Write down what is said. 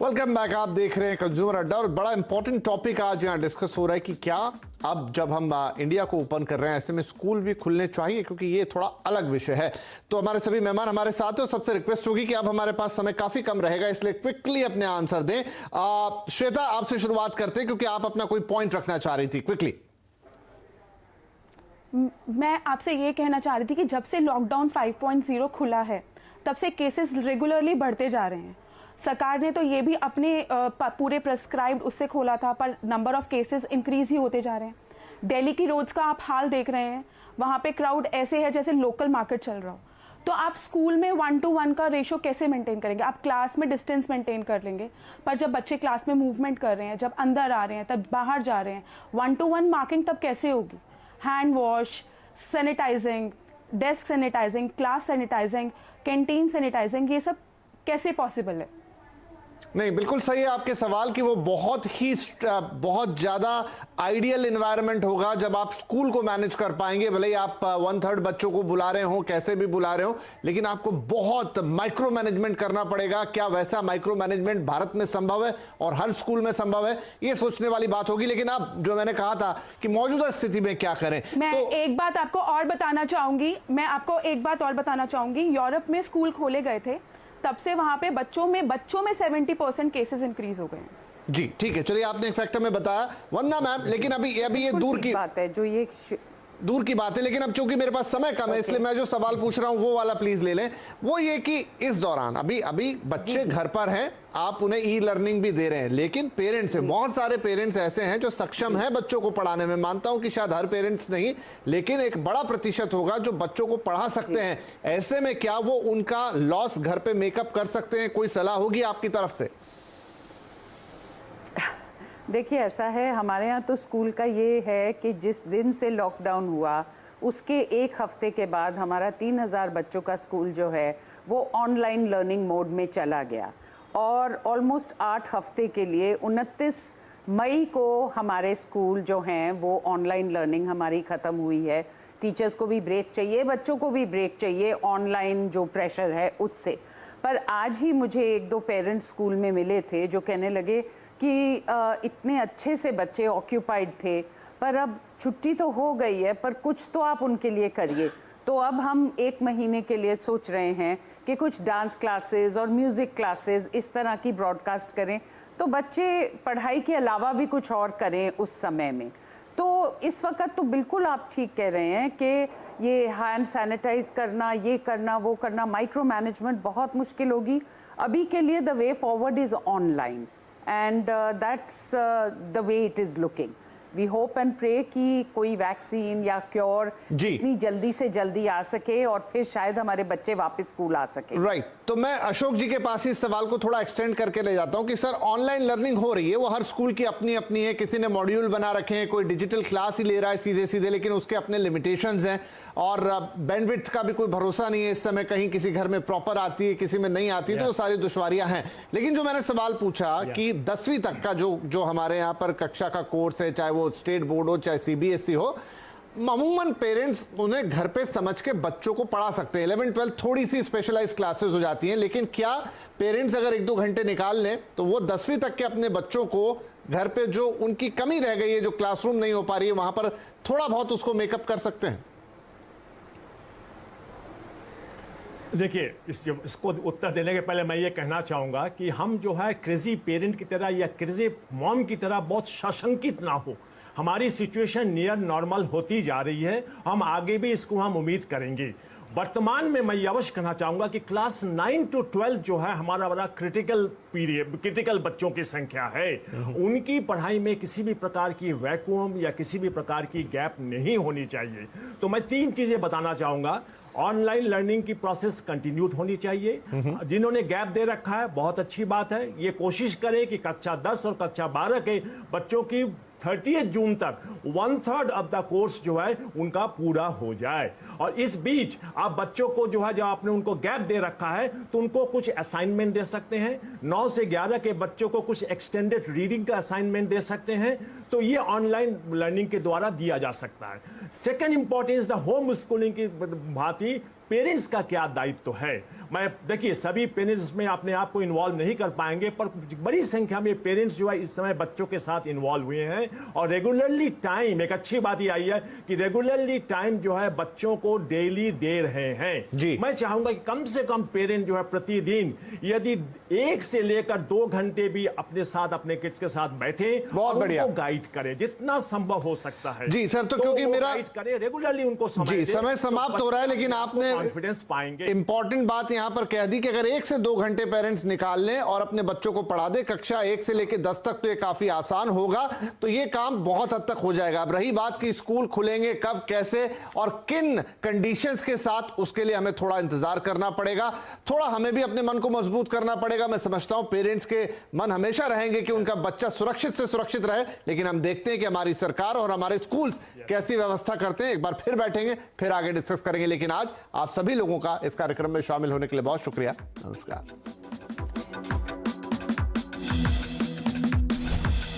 Welcome back. आप देख रहे हैं कंज्यूमर अड्डा और बड़ा इंपॉर्टेंट टॉपिक आज यहाँ डिस्कस हो रहा है कि क्या अब जब हम इंडिया को ओपन कर रहे हैं ऐसे में स्कूल भी खुलने चाहिए, क्योंकि ये थोड़ा अलग विषय है। तो हमारे सभी मेहमान हमारे साथ हैं और सबसे रिक्वेस्ट होगी कि अब हमारे पास समय काफी कम रहेगा, इसलिए क्विकली अपने आंसर दें। श्वेता, आपसे शुरुआत करते हैं क्योंकि आप अपना कोई पॉइंट रखना चाह रही थी। क्विकली मैं आपसे ये कहना चाह रही थी कि जब से लॉकडाउन 5.0 खुला है तब से केसेस रेगुलरली बढ़ते जा रहे हैं। सरकार ने तो ये भी अपने पूरे प्रेस्क्राइब्ड उससे खोला था, पर नंबर ऑफ केसेस इंक्रीज ही होते जा रहे हैं। दिल्ली की रोड्स का आप हाल देख रहे हैं, वहाँ पे क्राउड ऐसे है जैसे लोकल मार्केट चल रहा हो। तो आप स्कूल में 1:1 का रेशो कैसे मेंटेन करेंगे? आप क्लास में डिस्टेंस मेंटेन कर लेंगे, पर जब बच्चे क्लास में मूवमेंट कर रहे हैं, जब अंदर आ रहे हैं, तब बाहर जा रहे हैं, 1:1 मार्किंग तब कैसे होगी? Hand wash, sanitising, desk sanitising, class sanitising, canteen sanitising, ये सब कैसे पॉसिबल है? नहीं, बिल्कुल सही है आपके सवाल कि वो बहुत ज्यादा आइडियल एनवायरनमेंट होगा जब आप स्कूल को मैनेज कर पाएंगे। भले ही आप 1/3 बच्चों को बुला रहे हो, कैसे भी बुला रहे हो, लेकिन आपको बहुत माइक्रो मैनेजमेंट करना पड़ेगा। क्या वैसा माइक्रो मैनेजमेंट भारत में संभव है और हर स्कूल में संभव है? ये सोचने वाली बात होगी। लेकिन अब जो मैंने कहा था कि मौजूदा स्थिति में क्या करें, मैं एक बात आपको और बताना चाहूंगी। यूरोप में स्कूल खोले गए थे, तब से वहां पे बच्चों में 70% केसेस इंक्रीज हो गए हैं। जी ठीक है, चलिए आपने एक फैक्टर में बताया वंदना मैम, लेकिन अभी ये दूर की बात है, लेकिन अब चूंकि मेरे पास समय कम है, इसलिए मैं जो सवाल पूछ रहा हूं वो वाला प्लीज ले लें। वो ये कि इस दौरान अभी बच्चे घर पर हैं, आप उन्हें ई लर्निंग भी दे रहे हैं, लेकिन पेरेंट्स हैं, बहुत सारे पेरेंट्स ऐसे हैं जो सक्षम हैं बच्चों को पढ़ाने में। मानता हूं कि शायद हर पेरेंट्स नहीं, लेकिन एक बड़ा प्रतिशत होगा जो बच्चों को पढ़ा सकते हैं। ऐसे में क्या वो उनका लॉस घर पे मेकअप कर सकते हैं? कोई सलाह होगी आपकी तरफ से? देखिए, ऐसा है, हमारे यहाँ तो स्कूल का ये है कि जिस दिन से लॉकडाउन हुआ उसके एक हफ्ते के बाद हमारा 3000 बच्चों का स्कूल जो है वो ऑनलाइन लर्निंग मोड में चला गया, और ऑलमोस्ट 8 हफ्ते के लिए 29 मई को हमारे स्कूल जो हैं वो ऑनलाइन लर्निंग हमारी ख़त्म हुई है। टीचर्स को भी ब्रेक चाहिए, बच्चों को भी ब्रेक चाहिए ऑनलाइन जो प्रेशर है उससे। पर आज ही मुझे 1-2 पेरेंट्स स्कूल में मिले थे जो कहने लगे कि इतने अच्छे से बच्चे ऑक्यूपाइड थे, पर अब छुट्टी तो हो गई है, पर कुछ तो आप उनके लिए करिए। तो अब हम 1 महीने के लिए सोच रहे हैं कि कुछ डांस क्लासेस और म्यूज़िक क्लासेस इस तरह की ब्रॉडकास्ट करें, तो बच्चे पढ़ाई के अलावा भी कुछ और करें उस समय में। तो इस वक्त तो बिल्कुल आप ठीक कह रहे हैं कि ये हैंड सैनिटाइज करना, ये करना, वो करना, माइक्रो मैनेजमेंट बहुत मुश्किल होगी। अभी के लिए the way forward is online, and that's the way it is looking. We hope and pray कि कोई वैक्सीन या क्योर इतनी जल्दी से जल्दी आ सके और फिर शायद हमारे बच्चे वापस स्कूल आ सके। राइट तो मैं अशोक जी के पास इस सवाल को थोड़ा एक्सटेंड करके ले जाता हूं कि सर, ऑनलाइन लर्निंग हो रही है, वो हर स्कूल की अपनी अपनी है। किसी ने मॉड्यूल बना रखे हैं, कोई डिजिटल क्लास ही ले रहा है सीधे सीधे, लेकिन उसके अपने लिमिटेशंस हैं और बैंडविड्थ का भी कोई भरोसा नहीं है इस समय। कहीं किसी घर में प्रॉपर आती है, किसी में नहीं आती, तो सारी दुश्वारियां हैं। लेकिन जो मैंने सवाल पूछा कि 10वीं तक का जो हमारे यहाँ पर कक्षा का कोर्स है, चाहे वो स्टेट बोर्ड हो चाहे CBSE हो, अमूमन पेरेंट्स उन्हें घर पे समझ के बच्चों को पढ़ा सकते हैं। 11-12 थोड़ी सी स्पेशलाइज्ड क्लासेस हो जाती हैं, लेकिन क्या पेरेंट्स अगर 1-2 घंटे निकाल लें तो वो 10वीं तक के अपने बच्चों को घर पे जो उनकी कमी रह गई है, जो क्लासरूम नहीं हो पा रही है, वहां पर थोड़ा बहुत उसको मेकअप कर सकते हैं? देखिए, इसको उत्तर देने के पहले मैं ये कहना चाहूँगा कि हम जो है क्रेजी पेरेंट की तरह या क्रेजी मॉम की तरह बहुत सशंकित ना हो। हमारी सिचुएशन नियर नॉर्मल होती जा रही है, हम आगे भी इसको हम उम्मीद करेंगे। वर्तमान में मैं अवश्य कहना चाहूँगा कि क्लास 9 to 12 जो है हमारा बड़ा क्रिटिकल बच्चों की संख्या है। उनकी पढ़ाई में किसी भी प्रकार की वैक्यूम या किसी भी प्रकार की गैप नहीं होनी चाहिए। तो मैं 3 चीज़ें बताना चाहूँगा। ऑनलाइन लर्निंग की प्रोसेस कंटिन्यूड होनी चाहिए। जिन्होंने गैप दे रखा है, बहुत अच्छी बात है। ये कोशिश करें कि कक्षा 10 और कक्षा 12 के बच्चों की 30 जून तक 1/3 ऑफ द कोर्स जो है उनका पूरा हो जाए। और इस बीच आप बच्चों को जो है, जब आपने उनको गैप दे रखा है, तो उनको कुछ असाइनमेंट दे सकते हैं। 9 से 11 के बच्चों को कुछ एक्सटेंडेड रीडिंग का असाइनमेंट दे सकते हैं। तो ये ऑनलाइन लर्निंग के द्वारा दिया जा सकता है। Second importance the home schooling की भांति पेरेंट्स का क्या दायित्व है। मैं देखिए सभी पेरेंट्स में अपने आप को इन्वॉल्व नहीं कर पाएंगे, पर बड़ी संख्या में पेरेंट्स जो है इस समय बच्चों के साथ इन्वॉल्व हुए हैं और रेगुलरली टाइम, एक अच्छी बात ये आई है कि रेगुलरली टाइम जो है बच्चों को डेली दे रहे हैं जी। मैं चाहूंगा कि कम से कम पेरेंट जो है प्रतिदिन यदि 1 से लेकर 2 घंटे भी अपने साथ अपने किड्स के साथ बैठे बहुत और बढ़िया। उनको गाइड करें जितना संभव हो सकता है। जी सर, तो क्योंकि वो मेरा गाइड करें रेगुलरली, उनको समय जी दें, समय तो समाप्त हो रहा है, लेकिन आपने कॉन्फिडेंस पाएंगे। इंपॉर्टेंट बात यहां पर कह दी कि अगर 1 से 2 घंटे पेरेंट्स निकाल लें और अपने बच्चों को पढ़ा दे कक्षा 1 से लेकर 10 तक, तो ये काफी आसान होगा, तो ये काम बहुत हद तक हो जाएगा। अब रही बात कि स्कूल खुलेंगे कब, कैसे और किन कंडीशंस के साथ, उसके लिए हमें थोड़ा इंतजार करना पड़ेगा, थोड़ा हमें भी अपने मन को मजबूत करना पड़ेगा। मैं समझता हूं पेरेंट्स के मन हमेशा रहेंगे कि उनका बच्चा सुरक्षित से सुरक्षित रहे, लेकिन हम देखते हैं कि हमारी सरकार और हमारे स्कूल्स कैसी व्यवस्था करते हैं। एक बार फिर बैठेंगे, फिर आगे डिस्कस करेंगे, लेकिन आज आप सभी लोगों का इस कार्यक्रम में शामिल होने के लिए बहुत शुक्रिया। नमस्कार।